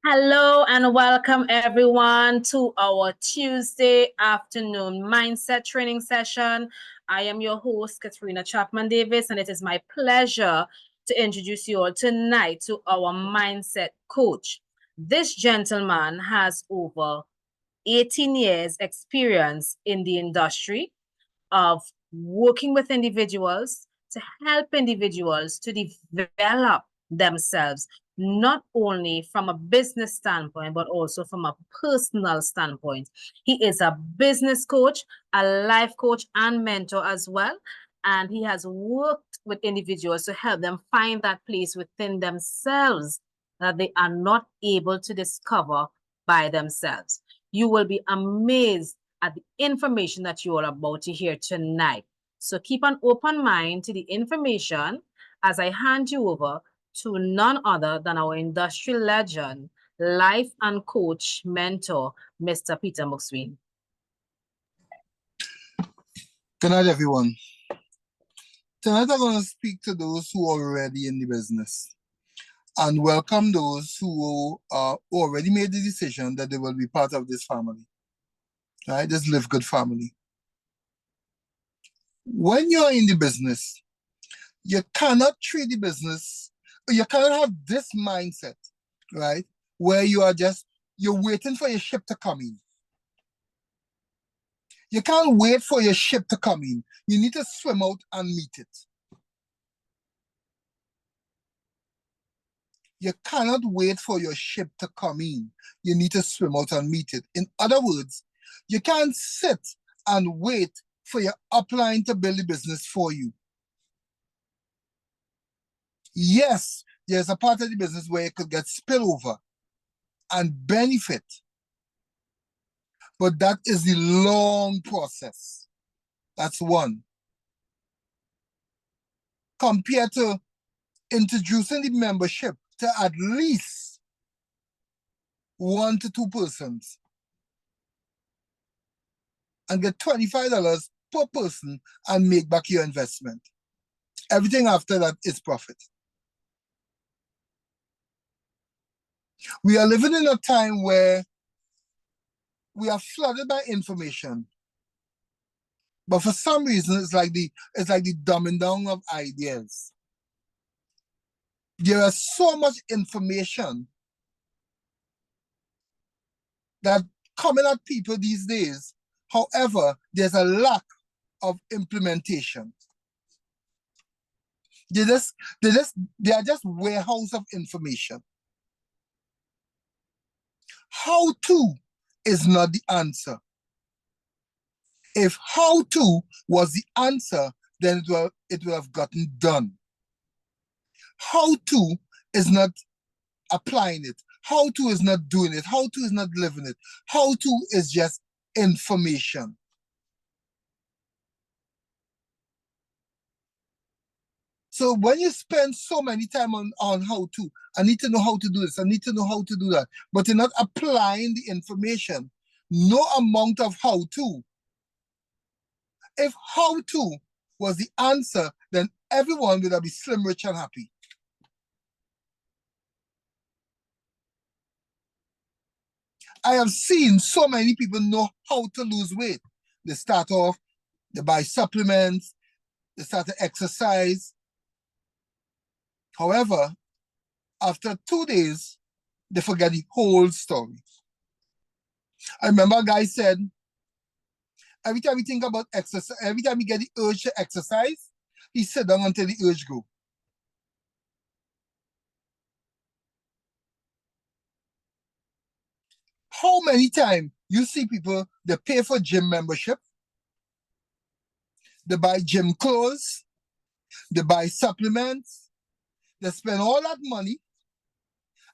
Hello and welcome everyone to our Tuesday afternoon mindset training session. I am your host, Katrina Chapman Davis, and it is my pleasure to introduce you all tonight to our mindset coach. This gentleman has over 18 years experience in the industry of working with individuals to help individuals to develop themselves, not only from a business standpoint, but also from a personal standpoint. He is a business coach, a life coach, and mentor as well. And he has worked with individuals to help them find that place within themselves that they are not able to discover by themselves. You will be amazed at the information that you are about to hear tonight. So keep an open mind to the information as I hand you over to none other than our industry legend, life and coach mentor, Mr. Peter Sween. Good night, everyone. Tonight I'm going to speak to those who are already in the business and welcome those who already made the decision that they will be part of this family. Right? This Live Good family. When you're in the business, you cannot treat the business, you cannot have this mindset, right? Where you're waiting for your ship to come in. You can't wait for your ship to come in. You need to swim out and meet it. You cannot wait for your ship to come in. You need to swim out and meet it. In other words, you can't sit and wait for your upline to build the business for you. Yes, there's a part of the business where you could get spillover and benefit. But that is the long process. That's one. Compared to introducing the membership to at least 1 to 2 persons and get $25 per person and make back your investment. Everything after that is profit. We are living in a time where we are flooded by information. But for some reason, it's like the dumbing down of ideas. There is so much information that coming at people these days. However, there's a lack of implementation. They are just warehouse of information. How to is not the answer. If how to was the answer, then it will have gotten done. How to is not applying it. How to is not doing it. How to is not living it. How to is just information. So when you spend so many time on how to, I need to know how to do this, I need to know how to do that, but you're not applying the information, no amount of how to. If how to was the answer, then everyone would be slim, rich, and happy. I have seen so many people know how to lose weight. They start off, they buy supplements, they start to exercise. However, after 2 days, they forget the whole story. I remember a guy said, every time we think about exercise, every time we get the urge to exercise, he sit down until the urge go. How many times you see people, they pay for gym membership, they buy gym clothes, they buy supplements, they spend all that money,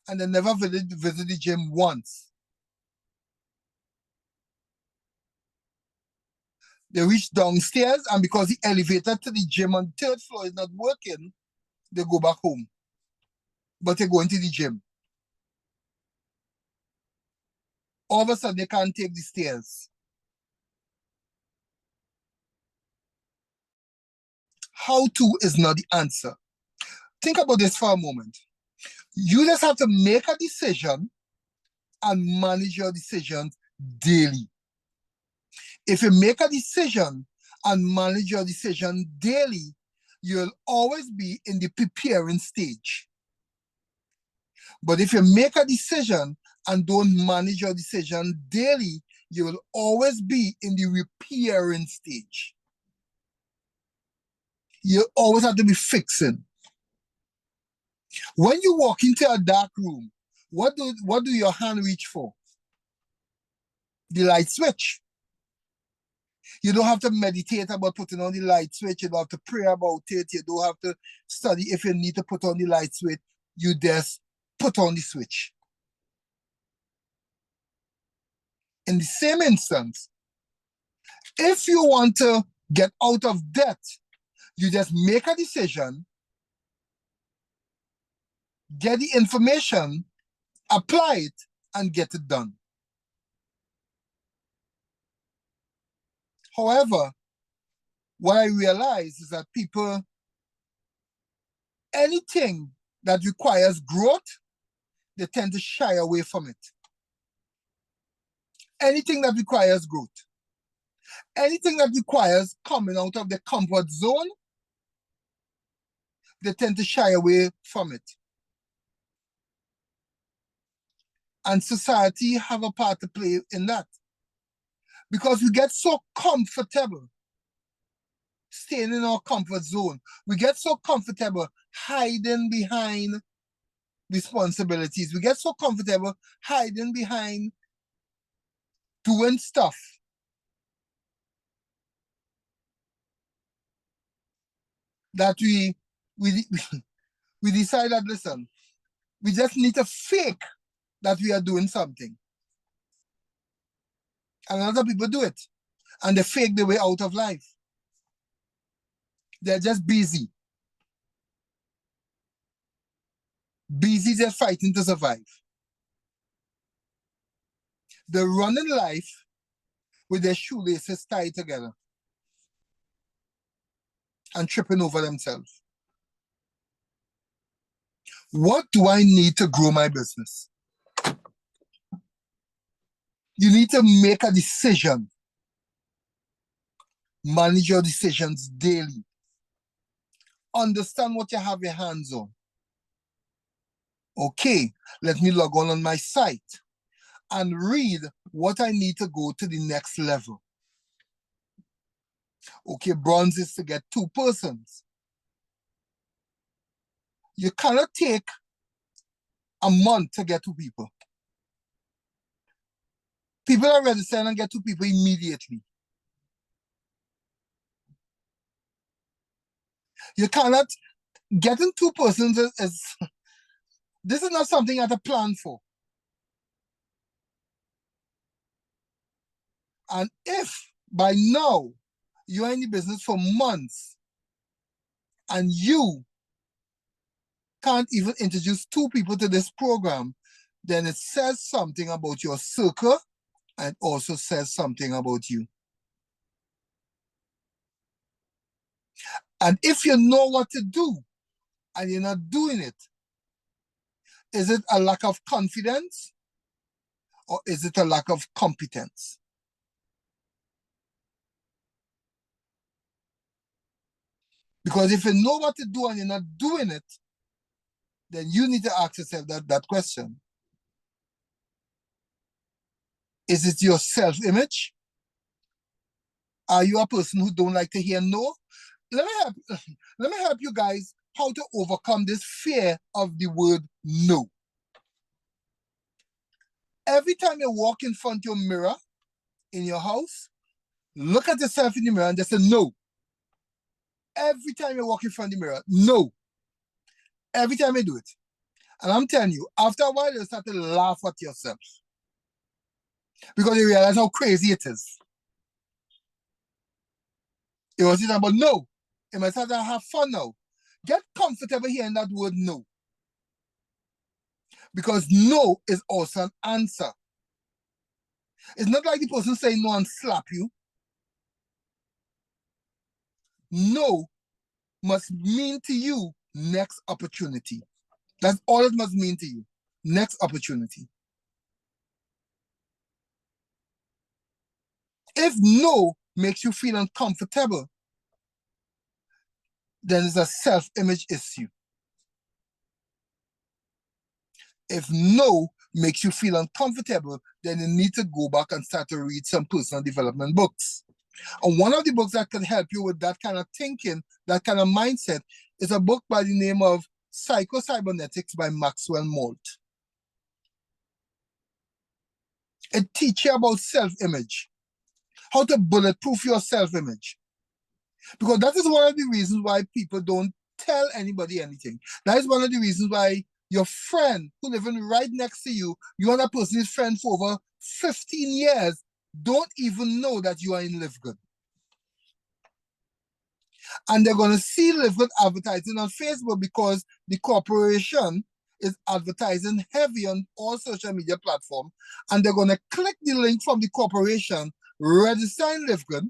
and they never visit the gym once. They reach downstairs, and because the elevator to the gym on the 3rd floor is not working, they go back home. But they go into the gym. All of a sudden, they can't take the stairs. How to is not the answer. Think about this for a moment. You just have to make a decision and manage your decisions daily. If you make a decision and manage your decision daily, you'll always be in the preparing stage. But if you make a decision and don't manage your decision daily, you will always be in the repairing stage. You always have to be fixing. When you walk into a dark room, what do your hand reach for? The light switch. You don't have to meditate about putting on the light switch. You don't have to pray about it. You don't have to study if you need to put on the light switch. You just put on the switch. In the same instance, if you want to get out of debt, you just make a decision, get the information, apply it, and get it done. However, what I realize is that people, anything that requires growth, they tend to shy away from it. Anything that requires growth, anything that requires coming out of the comfort zone, they tend to shy away from it. And society have a part to play in that. Because we get so comfortable staying in our comfort zone. We get so comfortable hiding behind responsibilities. We get so comfortable hiding behind doing stuff that we decide that, listen, we just need to fake that we are doing something. And other people do it. And they fake their way out of life. They're just busy. Busy just fighting to survive. They're running life with their shoelaces tied together and tripping over themselves. What do I need to grow my business? You need to make a decision. Manage your decisions daily. Understand what you have your hands on. Okay, let me log on my site and read what I need to go to the next level. Okay, bronze is to get 2 persons. You cannot take a month to get 2 people. People are ready to send and get 2 people immediately. You cannot, getting 2 persons is this is not something you have to plan for. And if by now you're in the business for months and you can't even introduce 2 people to this program, then it says something about your circle and also says something about you. And if you know what to do and you're not doing it, is it a lack of confidence or is it a lack of competence? Because if you know what to do and you're not doing it, then you need to ask yourself that question. Is it your self-image? Are you a person who don't like to hear no? Let me help you guys how to overcome this fear of the word no. Every time you walk in front of your mirror in your house, look at yourself in the mirror and just say no. Every time you walk in front of the mirror, no. Every time you do it. And I'm telling you, after a while, you'll start to laugh at yourself. Because you realize how crazy it is. It was just about no. You might start to have fun now. Get comfortable hearing that word no. Because no is also an answer. It's not like the person saying no and slap you. No must mean to you next opportunity. That's all it must mean to you. Next opportunity. If no makes you feel uncomfortable, then it's a self-image issue. If no makes you feel uncomfortable, then you need to go back and start to read some personal development books. And one of the books that can help you with that kind of thinking, that kind of mindset, is a book by the name of Psycho-Cybernetics by Maxwell Malt. It teaches you about self-image, how to bulletproof your self-image. Because that is one of the reasons why people don't tell anybody anything. That is one of the reasons why your friend who living right next to you, you and that person is friends for over 15 years, don't even know that you are in Live Good. And they're going to see Live Good advertising on Facebook because the corporation is advertising heavy on all social media platforms. And they're going to click the link from the corporation, register in Live Good.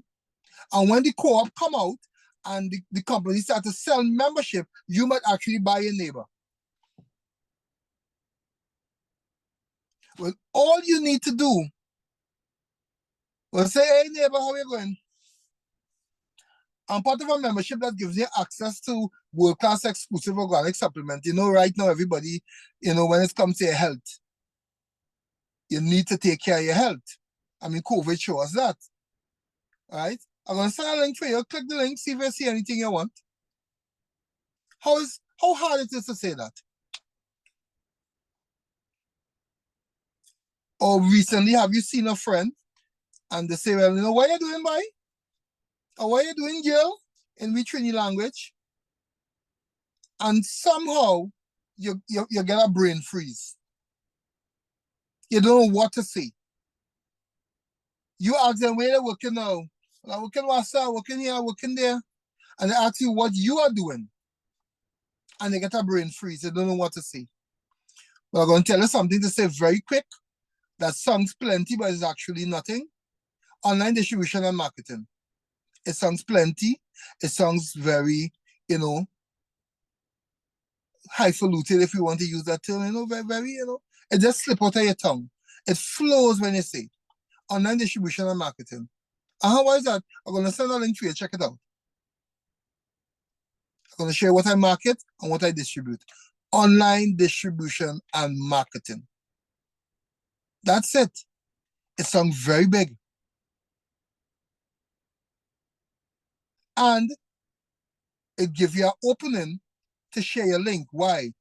And when the co-op come out and the company start to sell membership, you might actually buy a neighbor. Well, all you need to do was say, hey neighbor, how are you going? I'm part of a membership that gives you access to world-class exclusive organic supplement. You know, right now, everybody, you know, when it comes to your health, you need to take care of your health. I mean, COVID shows us that, right? I'm going to send a link for you. Click the link, see if you see anything you want. How hard it is to say that? Or recently, have you seen a friend and they say, well, you know, what are you doing, boy? Or what are you doing, girl? In Trini language. And somehow, you get a brain freeze. You don't know what to say. You ask them, where they working now? I'm working Wasa, working here, working there. And they ask you what you are doing. And they get a brain freeze. They don't know what to say. But I'm going to tell you something to say very quick. That sounds plenty, but it's actually nothing. Online distribution and marketing. It sounds plenty. It sounds very, you know, highfalutin, if you want to use that term, you know, very, very, you know, it just slips out of your tongue. It flows when you say it. Online distribution and marketing. And how is that? I'm going to send a link for you. Check it out. I'm going to share what I market and what I distribute. Online distribution and marketing. That's it. It sounds very big. And it gives you an opening to share your link. Why?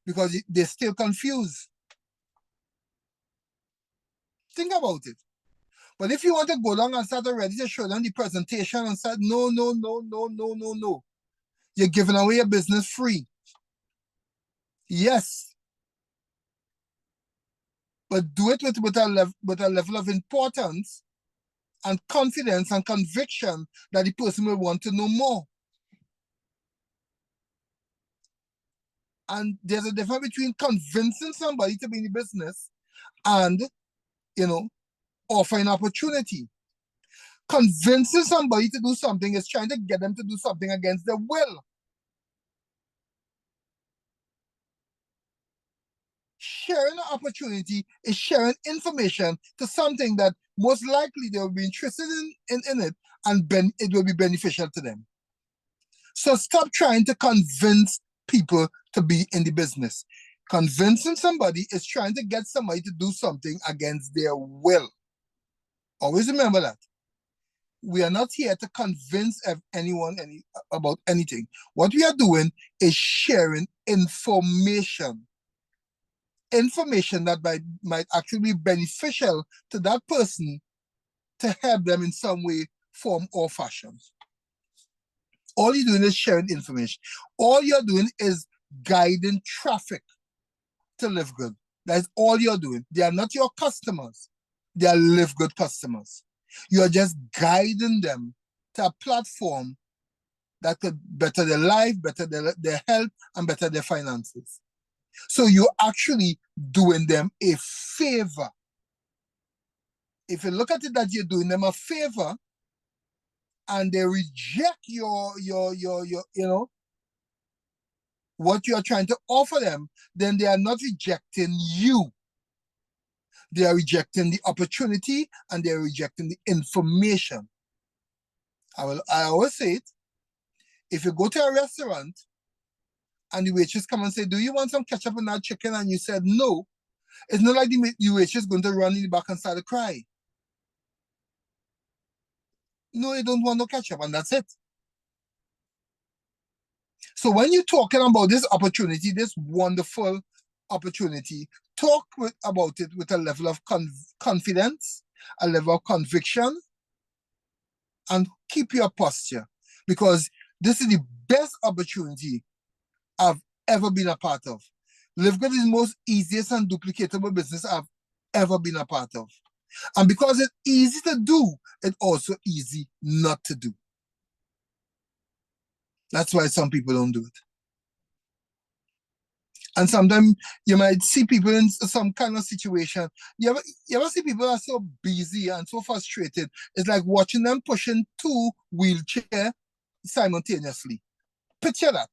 Because they're still confused. Think about it. But if you want to go down and start already to show them the presentation and start, no. You're giving away your business free. Yes. But do it with a level of importance and confidence and conviction that the person will want to know more. And there's a difference between convincing somebody to be in the business and, you know, offering opportunity. Convincing somebody to do something is trying to get them to do something against their will. Sharing an opportunity is sharing information to something that most likely they will be interested in it, and it will be beneficial to them. So stop trying to convince people to be in the business. Convincing somebody is trying to get somebody to do something against their will. Always remember that. We are not here to convince anyone about anything. What we are doing is sharing information. Information that might actually be beneficial to that person to help them in some way, form, or fashion. All you're doing is sharing information. All you're doing is guiding traffic to Live Good. That's all you're doing. They are not your customers. They are Live Good customers. You are just guiding them to a platform that could better their life, better their health, and better their finances. So you're actually doing them a favor. If you look at it that you're doing them a favor and they reject your you know, what you are trying to offer them, then they are not rejecting you. They are rejecting the opportunity and they are rejecting the information. I always say it. If you go to a restaurant and the waitress come and say, do you want some ketchup on that chicken? And you said no, it's not like the waitress going to run in the back and start to cry. No, you don't want no ketchup, and that's it. So when you're talking about this opportunity, this wonderful opportunity, talk about it with a level of confidence, a level of conviction, and keep your posture, because this is the best opportunity I've ever been a part of. Live Good is the most easiest and duplicatable business I've ever been a part of. And because it's easy to do, it's also easy not to do. That's why some people don't do it. And sometimes you might see people in some kind of situation. You ever see people are so busy and so frustrated? It's like watching them pushing 2 wheelchairs simultaneously. Picture that.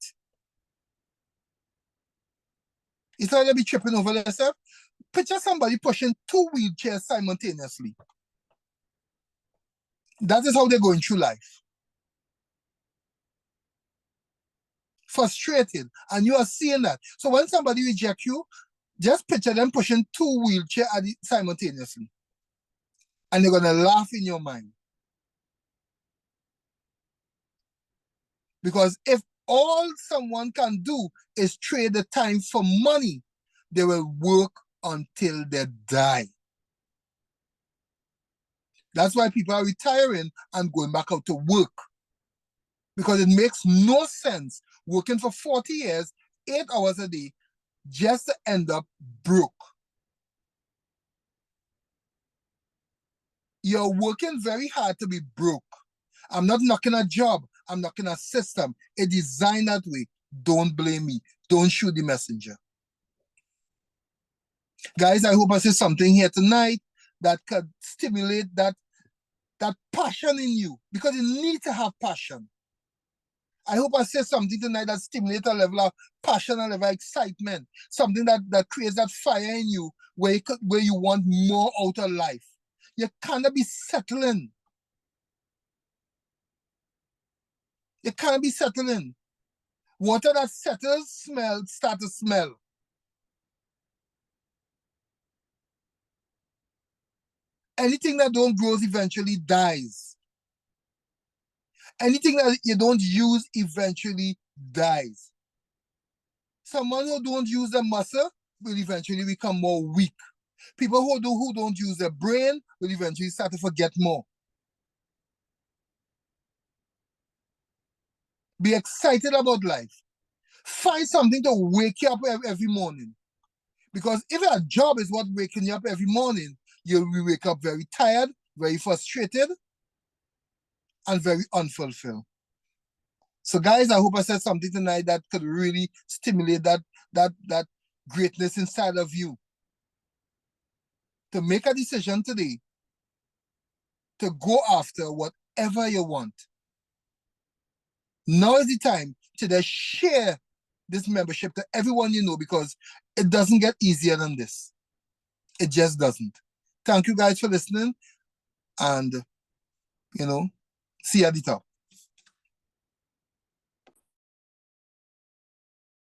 It's like they be tripping over themselves. Picture somebody pushing 2 wheelchairs simultaneously. That is how they're going through life. Frustrated, and you are seeing that. So when somebody rejects you, just picture them pushing 2 wheelchairs simultaneously, and they're gonna laugh in your mind. Because if all someone can do is trade the time for money, they will work until they die. That's why people are retiring and going back out to work, because it makes no sense working for 40 years, 8 hours a day, just to end up broke. You're working very hard to be broke. I'm not knocking a job. I'm knocking a system. It's designed that way. Don't blame me. Don't shoot the messenger. Guys, I hope I say something here tonight that could stimulate that passion in you, because you need to have passion. I hope I say something tonight that stimulates a level of passion, a level of excitement, something that creates that fire in you where you want more out of life. You cannot be settling. You can't be settling. Water that settles, start to smell. Anything that don't grow eventually dies. Anything that you don't use eventually dies. Someone who don't use their muscle will eventually become more weak. People who don't use their brain will eventually start to forget more. Be excited about life. Find something to wake you up every morning. Because if your job is what waking you up every morning, you'll wake up very tired, very frustrated, and very unfulfilled. So guys, I hope I said something tonight that could really stimulate that greatness inside of you. To make a decision today to go after whatever you want. Now is the time to just share this membership to everyone you know, because it doesn't get easier than this. It just doesn't. Thank you guys for listening, and see you at the top.